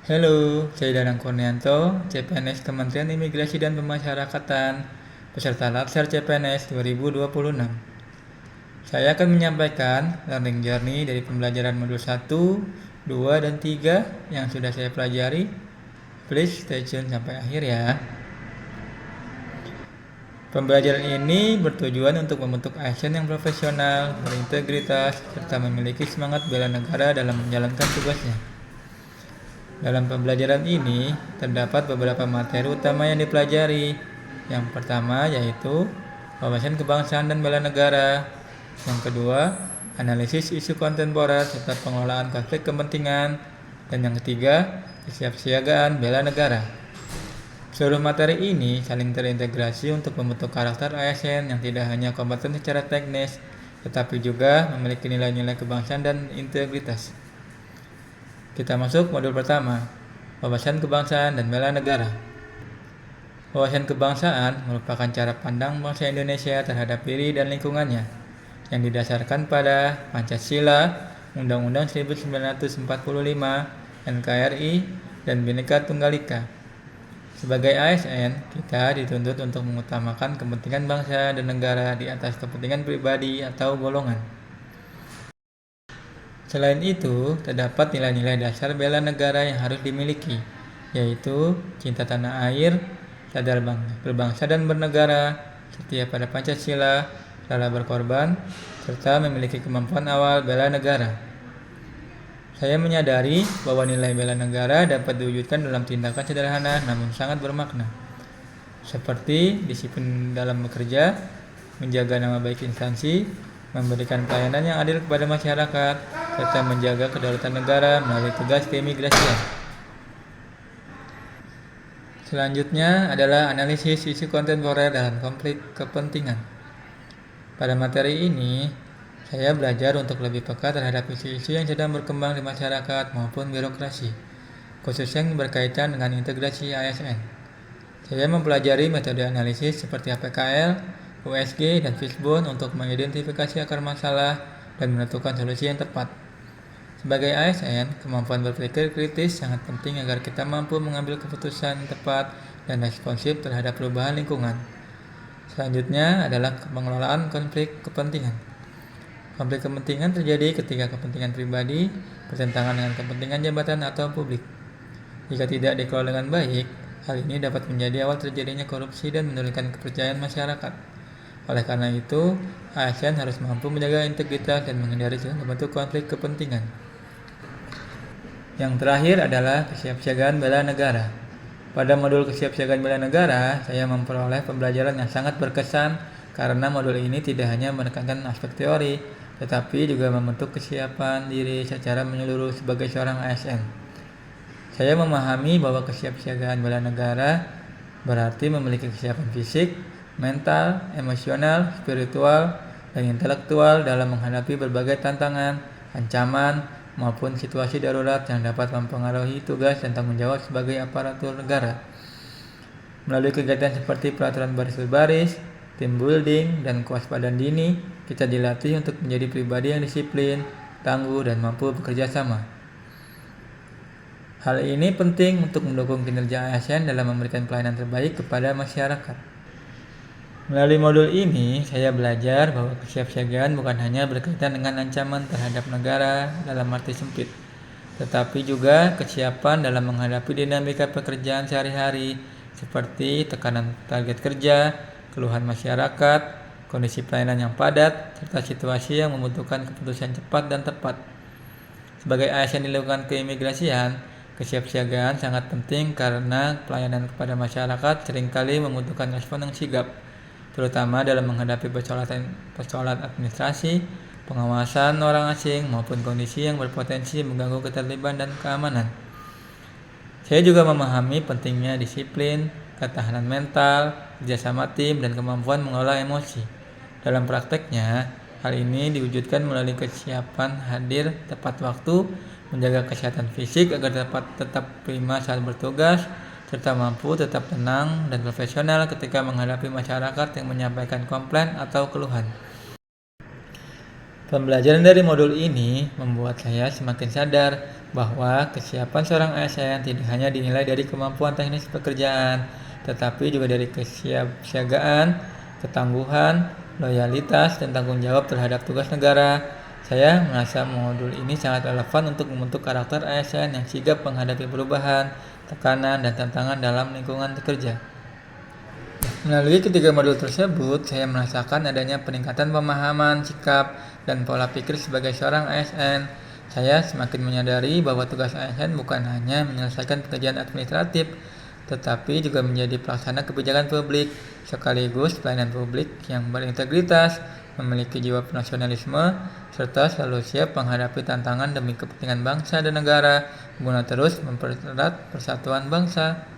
Halo, saya Danang Kurnianto, CPNS Kementerian Imigrasi dan Pemasyarakatan, peserta Latsar CPNS 2026. Saya akan menyampaikan learning journey dari pembelajaran modul 1, 2, dan 3 yang sudah saya pelajari. Please stay tune sampai akhir ya. Pembelajaran ini bertujuan untuk membentuk ASN yang profesional, berintegritas, serta memiliki semangat bela negara dalam menjalankan tugasnya. Dalam pembelajaran ini, terdapat beberapa materi utama yang dipelajari. Yang pertama yaitu wawasan kebangsaan dan bela negara. Yang kedua, analisis isu kontemporer serta pengelolaan konflik kepentingan. Dan yang ketiga, kesiapsiagaan bela negara. Seluruh materi ini saling terintegrasi untuk membentuk karakter ASN yang tidak hanya kompeten secara teknis, tetapi juga memiliki nilai-nilai kebangsaan dan integritas. Kita masuk modul pertama, wawasan kebangsaan dan bela negara. Wawasan kebangsaan merupakan cara pandang bangsa Indonesia terhadap diri dan lingkungannya, yang didasarkan pada Pancasila, Undang-Undang 1945, NKRI, dan Bhinneka Tunggal Ika. Sebagai ASN, kita dituntut untuk mengutamakan kepentingan bangsa dan negara di atas kepentingan pribadi atau golongan. Selain itu, terdapat nilai-nilai dasar bela negara yang harus dimiliki, yaitu cinta tanah air, sadar berbangsa dan bernegara, setia pada Pancasila, rela berkorban, serta memiliki kemampuan awal bela negara. Saya menyadari bahwa nilai bela negara dapat diwujudkan dalam tindakan sederhana namun sangat bermakna, seperti disiplin dalam bekerja, menjaga nama baik instansi, memberikan pelayanan yang adil kepada masyarakat, serta menjaga kedaulatan negara melalui tugas keimigrasian. Selanjutnya adalah analisis isu kontemporer dalam konflik kepentingan. Pada materi ini, saya belajar untuk lebih peka terhadap isu-isu yang sedang berkembang di masyarakat maupun birokrasi, khususnya yang berkaitan dengan integrasi ASN. Saya mempelajari metode analisis seperti APKL, USG, dan Fishbone untuk mengidentifikasi akar masalah dan menentukan solusi yang tepat. Sebagai ASN, kemampuan berpikir kritis sangat penting agar kita mampu mengambil keputusan tepat dan responsif terhadap perubahan lingkungan. Selanjutnya adalah pengelolaan konflik kepentingan. Konflik kepentingan terjadi ketika kepentingan pribadi bertentangan dengan kepentingan jabatan atau publik. Jika tidak dikelola dengan baik, hal ini dapat menjadi awal terjadinya korupsi dan menurunkan kepercayaan masyarakat. Oleh karena itu, ASN harus mampu menjaga integritas dan menghindari segala bentuk konflik kepentingan. Yang terakhir adalah kesiapsiagaan bela negara. Pada modul kesiapsiagaan bela negara, saya memperoleh pembelajaran yang sangat berkesan karena modul ini tidak hanya menekankan aspek teori, tetapi juga membentuk kesiapan diri secara menyeluruh sebagai seorang ASN. Saya memahami bahwa kesiapsiagaan bela negara berarti memiliki kesiapan fisik, mental, emosional, spiritual, dan intelektual dalam menghadapi berbagai tantangan, ancaman, maupun situasi darurat yang dapat mempengaruhi tugas dan tanggung jawab sebagai aparatur negara. Melalui kegiatan seperti peraturan baris berbaris, team building, dan kewaspadaan dini, kita dilatih untuk menjadi pribadi yang disiplin, tangguh, dan mampu bekerja sama. Hal ini penting untuk mendukung kinerja ASN dalam memberikan pelayanan terbaik kepada masyarakat. Melalui modul ini, saya belajar bahwa kesiapsiagaan bukan hanya berkaitan dengan ancaman terhadap negara dalam arti sempit, tetapi juga kesiapan dalam menghadapi dinamika pekerjaan sehari-hari, seperti tekanan target kerja, keluhan masyarakat, kondisi pelayanan yang padat, serta situasi yang membutuhkan keputusan cepat dan tepat. Sebagai ASN di lingkungan keimigrasian, kesiapsiagaan sangat penting karena pelayanan kepada masyarakat seringkali membutuhkan respon yang sigap, terutama dalam menghadapi persoalan administrasi, pengawasan orang asing, maupun kondisi yang berpotensi mengganggu ketertiban dan keamanan. Saya juga memahami pentingnya disiplin, ketahanan mental, kerjasama tim, dan kemampuan mengelola emosi. Dalam prakteknya, hal ini diwujudkan melalui kesiapan hadir tepat waktu, menjaga kesehatan fisik agar dapat tetap prima saat bertugas, serta mampu tetap tenang dan profesional ketika menghadapi masyarakat yang menyampaikan komplain atau keluhan. Pembelajaran dari modul ini membuat saya semakin sadar bahwa kesiapan seorang ASN tidak hanya dinilai dari kemampuan teknis pekerjaan, tetapi juga dari kesiapsiagaan, ketangguhan, loyalitas, dan tanggung jawab terhadap tugas negara. Saya merasa modul ini sangat relevan untuk membentuk karakter ASN yang sigap menghadapi perubahan, tekanan, dan tantangan dalam lingkungan kerja. Melalui ketiga modul tersebut, saya merasakan adanya peningkatan pemahaman, sikap, dan pola pikir sebagai seorang ASN. Saya semakin menyadari bahwa tugas ASN bukan hanya menyelesaikan pekerjaan administratif, tetapi juga menjadi pelaksana kebijakan publik, sekaligus pelayanan publik yang berintegritas, memiliki jiwa nasionalisme, serta selalu siap menghadapi tantangan demi kepentingan bangsa dan negara, guna terus mempererat persatuan bangsa.